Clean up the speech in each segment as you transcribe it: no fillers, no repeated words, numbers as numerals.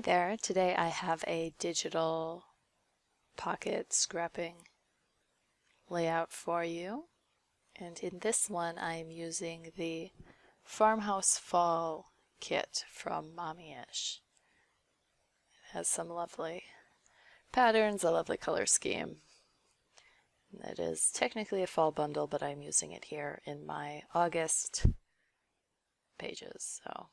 Hi there, today I have a digital pocket scrapping layout for you, and in this one I'm using the Farmhouse Fall kit from Mommyish. It has some lovely patterns, a lovely color scheme. It is technically a fall bundle, but I'm using it here in my August pages. So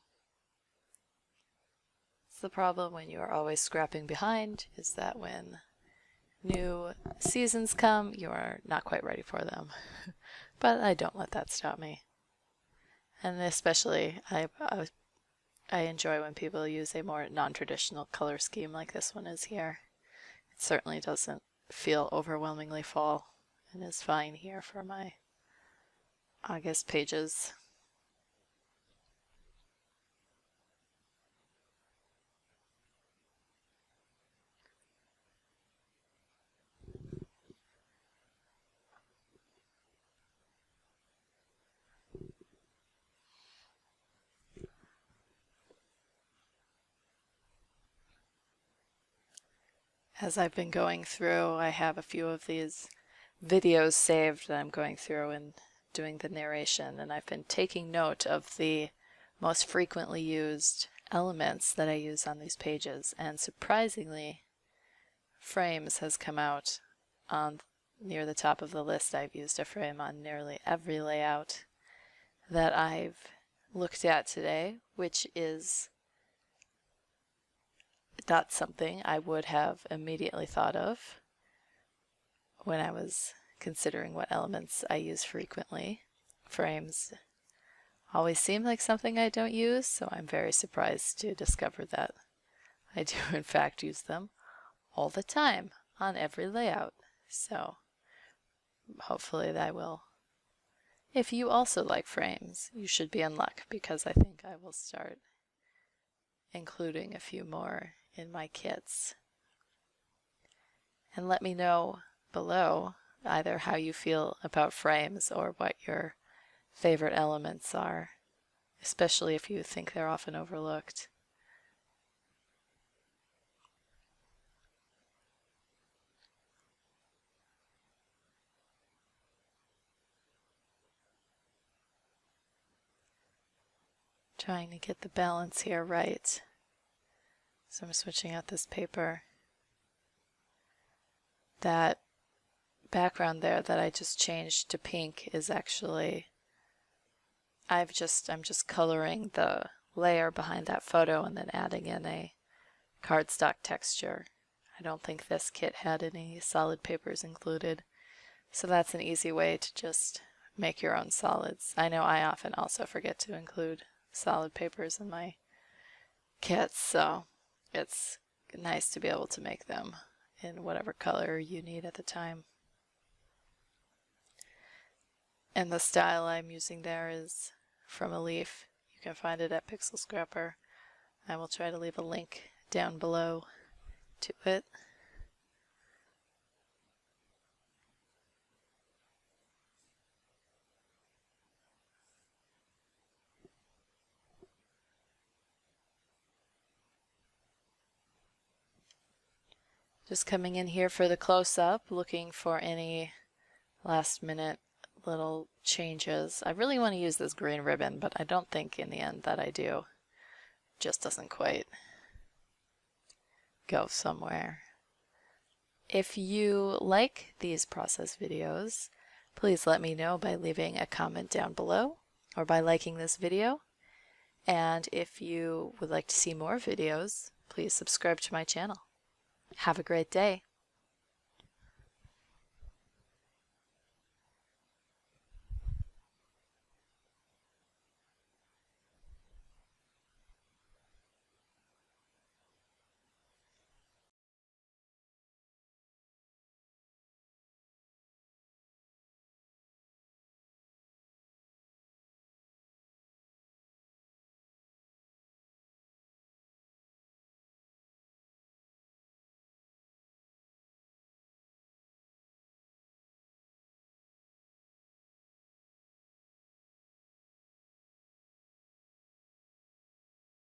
it's the problem when you are always scrapping behind, is that when new seasons come, you are not quite ready for them. But I don't let that stop me. And especially, I enjoy when people use a more non-traditional color scheme like this one is here. It certainly doesn't feel overwhelmingly fall and is fine here for my August pages. As I've been going through, I have a few of these videos saved that I'm going through and doing the narration, and I've been taking note of the most frequently used elements that I use on these pages, and surprisingly, frames has come out on near the top of the list. I've used a frame on nearly every layout that I've looked at today, which is not something I would have immediately thought of when I was considering what elements I use frequently. Frames always seem like something I don't use, so I'm very surprised to discover that I do in fact use them all the time on every layout. So hopefully that will. If you also like frames, you should be in luck, because I think I will start including a few more in my kits. And let me know below either how you feel about frames or what your favorite elements are, especially if you think they're often overlooked. Trying to get the balance here right. So I'm switching out this paper. That background there that I just changed to pink is actually, I'm just coloring the layer behind that photo and then adding in a cardstock texture. I don't think this kit had any solid papers included, so that's an easy way to just make your own solids. I know I often also forget to include solid papers in my kits, so it's nice to be able to make them in whatever color you need at the time. And the style I'm using there is from a leaf. You can find it at Pixel Scrapper. I will try to leave a link down below to it. Just coming in here for the close-up, looking for any last-minute little changes. I really want to use this green ribbon, but I don't think in the end that I do. It just doesn't quite go somewhere. If you like these process videos, please let me know by leaving a comment down below or by liking this video. And if you would like to see more videos, please subscribe to my channel. Have a great day.